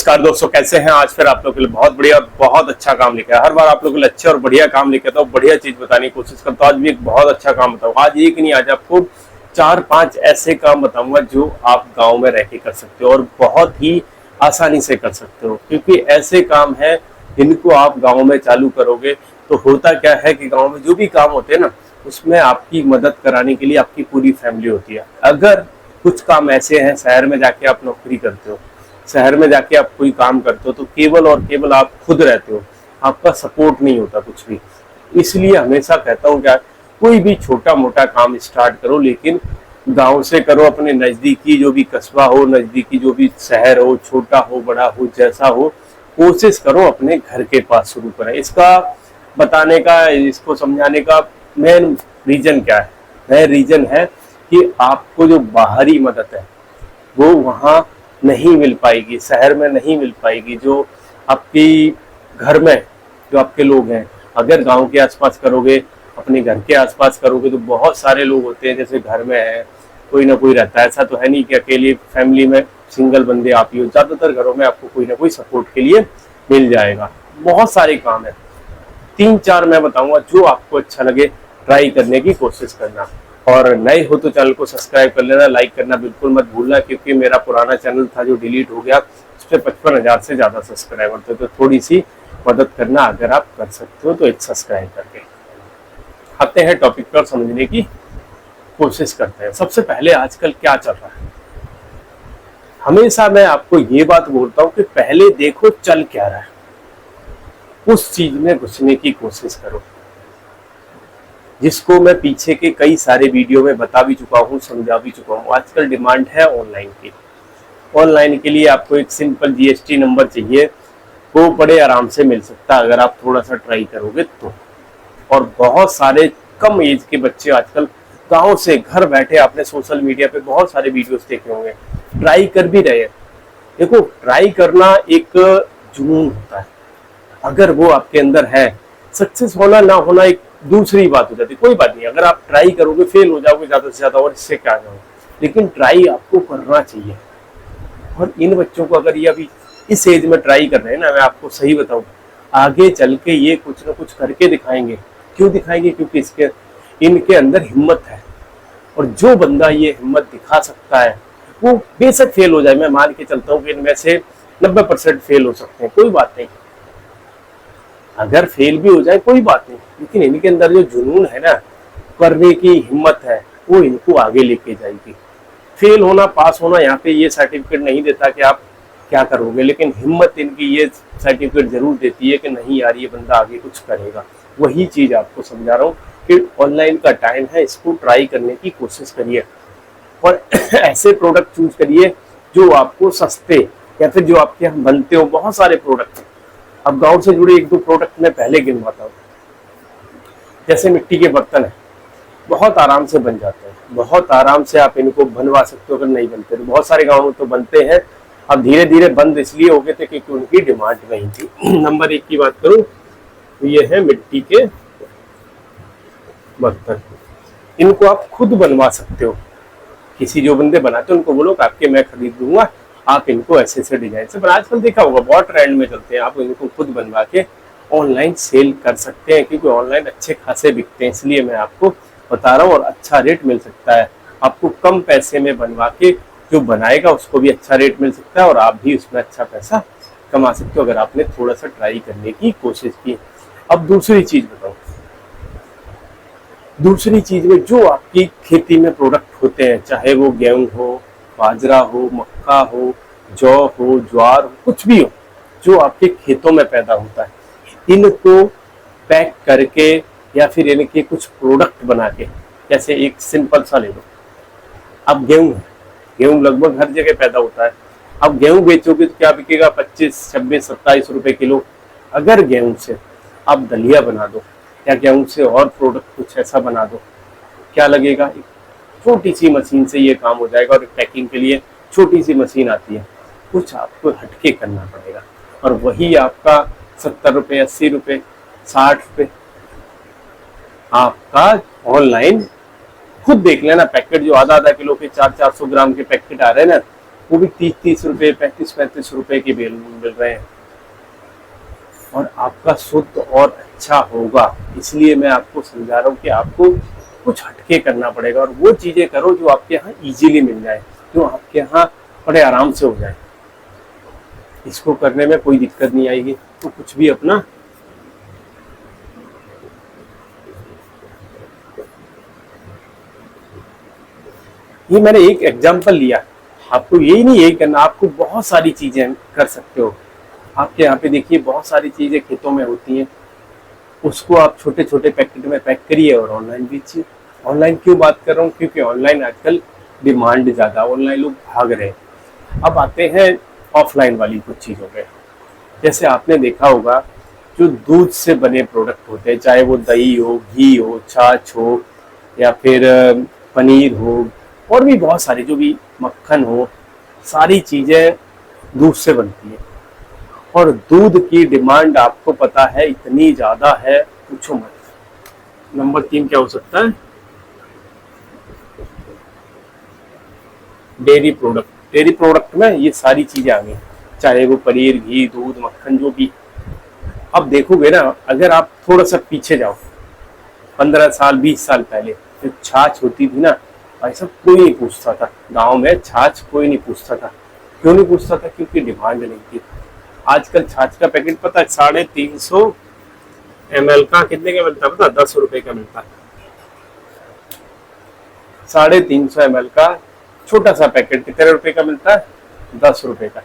नमस्कार दोस्तों, कैसे हैं? आज फिर आप लोगों के लिए बहुत बढ़िया और बहुत अच्छा काम लेके आया। हर बार आप लोगों के लिए अच्छे और बढ़िया काम लेके आता हूँ, बढ़िया चीज बताने की कोशिश करता हूँ। आज भी एक बहुत अच्छा काम बताऊंगा। आज एक नहीं, आज आपको 4-5 ऐसे काम बताऊंगा जो आप गांव में रह के कर सकते हो और बहुत ही आसानी से कर सकते हो, क्योंकि ऐसे काम है जिनको आप गाँव में चालू करोगे तो होता क्या है कि गाँव में जो भी काम होते हैं ना, उसमें आपकी मदद कराने के लिए आपकी पूरी फैमिली होती है। अगर कुछ काम ऐसे हैं, शहर में जाके आप नौकरी करते हो, शहर में जाके आप कोई काम करते हो तो केवल और केवल आप खुद रहते हो, आपका सपोर्ट नहीं होता कुछ भी। इसलिए हमेशा कहता हूँ क्या, कोई भी छोटा मोटा काम स्टार्ट करो, लेकिन गांव से करो। अपने नजदीकी जो भी कस्बा हो, नजदीकी जो भी शहर हो, छोटा हो बड़ा हो जैसा हो, कोशिश करो अपने घर के पास शुरू करें। इसका बताने का, इसको समझाने का मेन रीजन क्या है? मेन रीजन है कि आपको जो बाहरी मदद है वो वहाँ नहीं मिल पाएगी, शहर में नहीं मिल पाएगी। जो आपकी घर में जो आपके लोग हैं, अगर गांव के आसपास करोगे, अपने घर के आसपास करोगे तो बहुत सारे लोग होते हैं। जैसे घर में है, कोई ना कोई रहता है। ऐसा तो है नहीं कि अकेली फैमिली में सिंगल बंदे आप ही हो। ज़्यादातर घरों में आपको कोई ना कोई सपोर्ट के लिए मिल जाएगा। बहुत सारे काम है, 3-4 मैं बताऊंगा, जो आपको अच्छा लगे ट्राई करने की कोशिश करना। और नए हो तो चैनल को सब्सक्राइब कर लेना, लाइक करना बिल्कुल मत भूलना, क्योंकि मेरा पुराना चैनल था जो डिलीट हो गया, उस पर 55,000 से ज़्यादा सब्सक्राइबर थे। तो थोड़ी सी मदद करना अगर आप कर सकते हो तो एक सब्सक्राइब करके। आते हैं टॉपिक पर, समझने की कोशिश करते हैं। सबसे पहले आजकल क्या चल रहा है, हमेशा मैं आपको ये बात बोलता हूँ कि पहले देखो चल क्या रहा है, उस चीज में घुसने की कोशिश करो, जिसको मैं पीछे के कई सारे वीडियो में बता भी चुका हूँ, समझा भी चुका हूँ। आजकल डिमांड है ऑनलाइन की। ऑनलाइन के लिए आपको एक सिंपल जीएसटी नंबर चाहिए, वो बड़े आराम से मिल सकता है अगर आप थोड़ा सा ट्राई करोगे तो। और बहुत सारे कम एज के बच्चे आजकल गाँव से घर बैठे, आपने सोशल मीडिया पे बहुत सारे वीडियोस देखे होंगे, ट्राई कर भी रहे हैं। देखो, ट्राई करना एक जुनून होता है, अगर वो आपके अंदर है। सक्सेस होना ना होना एक दूसरी बात हो जाती है, कोई बात नहीं। अगर आप ट्राई करोगे, फेल हो जाओगे ज्यादा से ज्यादा, और इससे क्या जाओगे, लेकिन ट्राई आपको करना चाहिए। और इन बच्चों को अगर ये अभी इस एज में ट्राई कर रहे हैं ना, मैं आपको सही बताऊं, आगे चल के ये कुछ ना कुछ करके दिखाएंगे। क्यों दिखाएंगे? क्योंकि इनके अंदर हिम्मत है। और जो बंदा ये हिम्मत दिखा सकता है, वो बेशक फेल हो जाए, मैं मान के चलता हूँ कि इनमें से 90% फेल हो सकते हैं, कोई बात नहीं। अगर फेल भी हो जाए कोई बात नहीं, लेकिन इनके अंदर जो जुनून है ना, करने की हिम्मत है, वो इनको आगे लेके जाएगी। फेल होना, पास होना यहाँ पे ये सर्टिफिकेट नहीं देता कि आप क्या करोगे, लेकिन हिम्मत इनकी ये सर्टिफिकेट जरूर देती है कि नहीं यार, ये बंदा आगे कुछ करेगा। वही चीज आपको समझा रहा हूँ कि ऑनलाइन का टाइम है, इसको ट्राई करने की कोशिश करिए और ऐसे प्रोडक्ट चूज करिए जो आपको सस्ते, या फिर जो आपके यहाँ बनते हो। बहुत सारे प्रोडक्ट, अब गांव से जुड़े 1-2 प्रोडक्ट मैं पहले गिनवाता हूँ। जैसे मिट्टी के बर्तन है, बहुत आराम से बन जाते हैं, बहुत आराम से आप इनको बनवा सकते हो। अगर नहीं बनते तो बहुत सारे गाँव में तो बनते हैं, अब धीरे धीरे बंद इसलिए हो गए थे क्योंकि उनकी डिमांड नहीं थी। नंबर 1 की बात करूं तो ये है मिट्टी के बर्तन। इनको आप खुद बनवा सकते हो, किसी जो बंदे बनाते हैं उनको बोलो कि आपके मैं खरीद दूंगा, आप इनको ऐसे ऐसे डिजाइन से बना। आजकल देखा होगा बहुत ट्रेंड में चलते हैं, आप इनको खुद बनवा के ऑनलाइन सेल कर सकते हैं, क्योंकि ऑनलाइन अच्छे खासे बिकते हैं। इसलिए मैं आपको बता रहा हूँ, और अच्छा रेट मिल सकता है आपको। कम पैसे में बनवा के जो बनाएगा उसको भी अच्छा रेट मिल सकता है, और आप भी उसमें अच्छा पैसा कमा सकते हो अगर आपने थोड़ा सा ट्राई करने की कोशिश की। अब दूसरी चीज बताओ, दूसरी चीज में जो आपकी खेती में प्रोडक्ट होते हैं, चाहे वो गेहूं हो, बाजरा हो, मक्का हो, जौ हो, ज्वार हो, कुछ भी हो जो आपके खेतों में पैदा होता है, इनको पैक करके या फिर इनके कुछ प्रोडक्ट बना के, जैसे एक सिंपल सा ले लो, अब गेहूं है, गेहूं लगभग हर जगह पैदा होता है। अब गेहूं बेचोगे तो क्या बिकेगा? 25, 26, 27 रुपए किलो। अगर गेहूं से आप दलिया बना दो, या गेहूं से और प्रोडक्ट कुछ ऐसा बना दो, क्या लगेगा? छोटी सी मशीन से ये काम हो जाएगा। और पैकिंग के लिए छोटी सी मशीन आती है, कुछ आपको हटके करना पड़ेगा, और वही आपका 70 रुपए, 80 रुपए, 60 रुपए आपका ऑनलाइन। खुद देख लेना, पैकेट जो आधा किलो के 400-400 ग्राम के पैकेट आ रहे हैं ना, वो भी 30-30 रुपए, 35-35 रुपए के बिल मिल रहे हैं। और आपका शुद्ध और अच्छा होगा, इसलिए मैं आपको समझा रहा हूँ कि आपको कुछ हटके करना पड़ेगा और वो चीजें करो जो आपके यहाँ इजीली मिल जाए, जो आपके यहाँ बड़े आराम से हो जाए। इसको करने में कोई दिक्कत नहीं आएगी, तो कुछ भी अपना ये मैंने एक एग्जांपल लिया, आपको यही नहीं यही करना, आपको बहुत सारी चीजें कर सकते हो। आपके यहाँ पे देखिए बहुत सारी चीजें खेतों में होती हैं, उसको आप छोटे छोटे पैकेट में पैक करिए और ऑनलाइन बेचिए। ऑनलाइन क्यों बात कर रहा हूँ, क्योंकि ऑनलाइन आजकल डिमांड ज्यादा, ऑनलाइन लोग भाग रहे हैं। अब आते हैं ऑफलाइन वाली कुछ चीजों पे। जैसे आपने देखा होगा जो दूध से बने प्रोडक्ट होते हैं, चाहे वो दही हो, घी हो, छाछ हो, या फिर पनीर हो, और भी बहुत सारी, जो भी मक्खन हो, सारी चीजें दूध से बनती है। और दूध की डिमांड आपको पता है इतनी ज्यादा है, पूछो मत। नंबर 3 क्या हो सकता है, डेयरी प्रोडक्ट। डेयरी प्रोडक्ट में ये सारी चीजें आ गई, चाहे वो पनीर, घी, दूध, मक्खन, जो भी। अब देखोगे ना, अगर आप थोड़ा सा पीछे जाओ, 15 साल 20 साल पहले जो छाछ होती थी ना, ऐसा कोई नहीं पूछता था गांव में, छाछ कोई नहीं पूछता था। क्यों नहीं पूछता था, क्योंकि डिमांड नहीं थी। आजकल छाछ का पैकेट पता है 350 ml का कितने का मिलता है, पता 10 रुपए का मिलता है। 350 ml का छोटा सा पैकेट कितने रुपए का मिलता है, 10 रुपए का।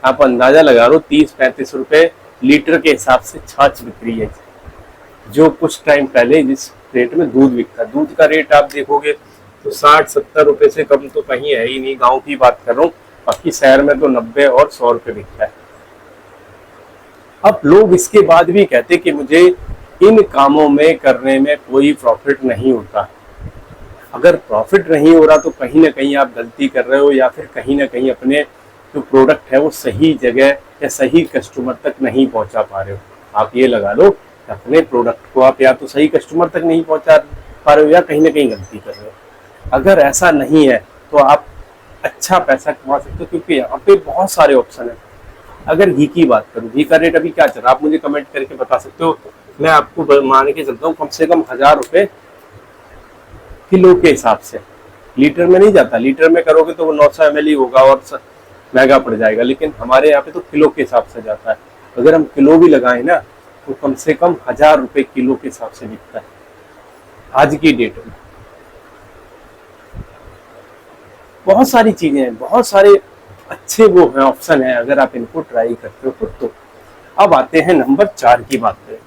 आप अंदाजा लगा लो, 30-35 रुपए लीटर के हिसाब से छाछ बिक रही है, जो कुछ टाइम पहले जिस रेट में दूध बिकता। दूध का रेट आप देखोगे तो 60-70 रुपए से कम तो कहीं है ही नहीं, गांव की बात कर रहा हूँ। बाकी शहर में तो 90 और 100 रुपए बिकता है। अब लोग इसके बाद भी कहते कि मुझे इन कामों में करने में कोई प्रॉफिट नहीं होता। अगर प्रॉफिट नहीं हो रहा तो कहीं ना कहीं आप गलती कर रहे हो, या फिर कहीं ना कहीं अपने जो प्रोडक्ट है वो सही जगह या सही कस्टमर तक नहीं पहुंचा पा रहे हो। आप ये लगा लो, अपने प्रोडक्ट को आप या तो सही कस्टमर तक नहीं पहुंचा पा रहे हो, या कहीं ना कहीं गलती कर रहे हो। अगर ऐसा नहीं है तो आप अच्छा पैसा कमा सकते हो, क्योंकि यहाँ पे बहुत सारे ऑप्शन है। अगर घी की बात करूँ, घी का रेट अभी क्या चल रहा है, आप मुझे कमेंट करके बता सकते हो। मैं आपको मान के चलता हूँ कम से कम 1000 रुपए किलो के हिसाब से। लीटर में नहीं जाता, लीटर में करोगे तो वो 900 ml ही होगा और महंगा पड़ जाएगा, लेकिन हमारे यहाँ पे तो किलो के हिसाब से जाता है। अगर हम किलो भी लगाएं ना, तो कम से कम 1000 रुपए किलो के हिसाब से बिकता है आज की डेट में। बहुत सारी चीजें हैं, बहुत सारे अच्छे वो है ऑप्शन है, अगर आप इनको ट्राई करते हो तो। अब आते हैं नंबर 4 की बात पे।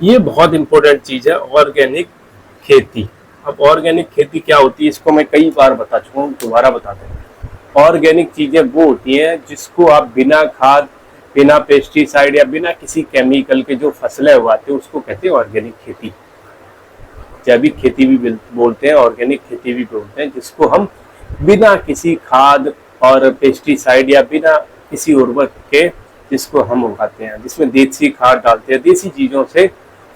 ये बहुत इंपॉर्टेंट चीज है, ऑर्गेनिक खेती। अब ऑर्गेनिक खेती क्या होती है, इसको मैं कई बार बता चुका हूँ, दोबारा बताते हैं। ऑर्गेनिक चीजें वो होती हैं जिसको आप बिना खाद, बिना पेस्टिसाइड या बिना किसी केमिकल के जो फसलें उगाते हैं, उसको कहते हैं ऑर्गेनिक खेती। जैविक खेती भी बोलते हैं, ऑर्गेनिक खेती भी बोलते हैं, जिसको हम बिना किसी खाद और पेस्टिसाइड या बिना किसी उर्वरक के जिसको हम उगाते हैं, जिसमें देसी खाद डालते हैं, देसी चीजों से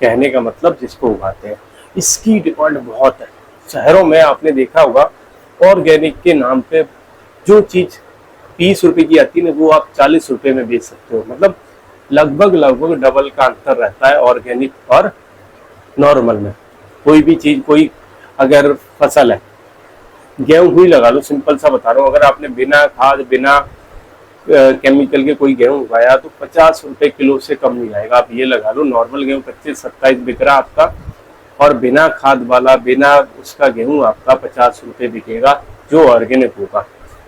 कहने का मतलब जिसको उगाते हैं। इसकी डिमांड बहुत है। शहरों में आपने देखा होगा ऑर्गेनिक के नाम पे जो चीज 30 रुपए की आती है, वो आप 40 रुपए में बेच सकते हो। मतलब लगभग डबल का अंतर रहता है ऑर्गेनिक और नॉर्मल में। कोई भी चीज, कोई अगर फसल है, गेहूं ही लगा लो, सिंपल सा बता रहा हूँ, अगर आपने बिना खाद, बिना केमिकल के कोई गेहूं उगाया तो 50 रुपए किलो से कम नहीं आएगा। आप ये लगा लो, नॉर्मल गेहूं 25-27 बिक रहा आपका, और बिना खाद वाला, बिना उसका गेहूं आपका 50 रुपए बिकेगा, जो ऑर्गेनिक होगा।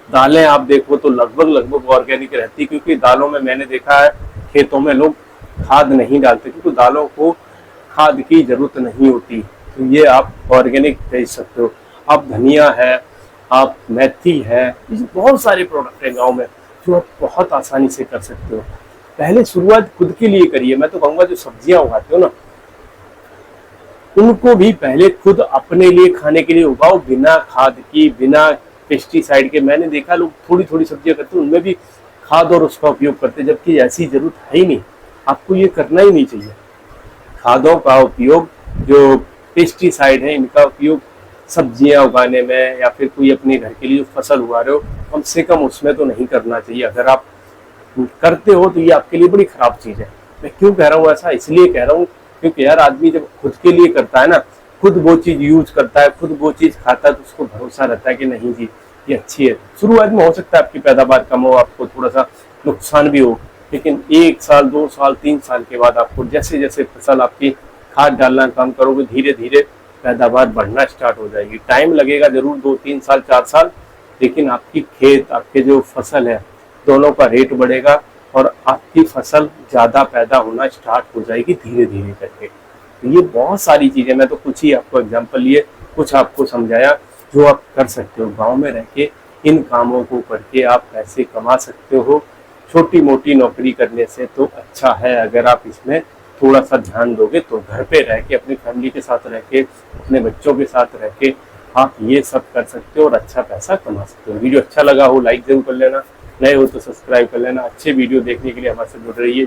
दालें आप देखो तो लगभग ऑर्गेनिक रहती, क्योंकि दालों में मैंने देखा है खेतों में लोग खाद नहीं डालते, क्योंकि दालों को खाद की जरूरत नहीं होती। तो ये आप ऑर्गेनिक बेच सकते हो। आप धनिया है, आप मेथी है, बहुत सारे प्रोडक्ट है गाँव में जो आप बहुत आसानी से कर सकते हो। पहले शुरुआत खुद के लिए करिए। मैं तो कहूँगा जो सब्जियां उगाते हो ना, उनको भी पहले खुद अपने लिए खाने के लिए उगाओ, बिना खाद की, बिना पेस्टिसाइड के। मैंने देखा लोग थोड़ी थोड़ी सब्जियां करते हैं, उनमें भी खाद और उसका उपयोग करते, जबकि ऐसी जरूरत है ही नहीं। आपको ये करना ही नहीं चाहिए। खादों का उपयोग, जो पेस्टिसाइड है, इनका उपयोग सब्जियां उगाने में या फिर कोई अपने घर के लिए जो फसल उगा रहे हो, कम से कम उसमें तो नहीं करना चाहिए। अगर आप करते हो तो ये आपके लिए बड़ी खराब चीज है। मैं क्यों कह रहा हूँ ऐसा, इसलिए कह रहा हूँ क्योंकि यार आदमी जब खुद के लिए करता है ना, खुद वो चीज यूज करता है, खुद वो चीज खाता है, तो उसको भरोसा रहता है कि नहीं जी ये अच्छी है। शुरुआत में हो सकता है आपकी पैदावार कम हो, आपको थोड़ा सा नुकसान भी हो, लेकिन 1 साल 2 साल 3 साल के बाद आपको जैसे जैसे फसल आपकी खाद डालना कम करोगे, धीरे धीरे पैदावार बढ़ना स्टार्ट हो जाएगी। टाइम लगेगा जरूर, 2 3 साल 4 साल, लेकिन आपकी खेत, आपके जो फसल है, दोनों का रेट बढ़ेगा और आपकी फसल ज्यादा पैदा होना स्टार्ट हो जाएगी धीरे धीरे करके। तो ये बहुत सारी चीजें, मैं तो कुछ ही आपको एग्जांपल लिए, कुछ आपको समझाया जो आप कर सकते हो। गांव में रह के इन कामों को करके आप पैसे कमा सकते हो। छोटी मोटी नौकरी करने से तो अच्छा है, अगर आप इसमें थोड़ा सा ध्यान दोगे तो घर पे रह के, अपनी फैमिली के साथ रह के, अपने बच्चों के साथ रह के आप ये सब कर सकते हो और अच्छा पैसा कमा सकते हो। वीडियो अच्छा लगा हो लाइक जरूर कर लेना, नए हो तो सब्सक्राइब कर लेना। अच्छे वीडियो देखने के लिए हमारे साथ जुड़ रहिए।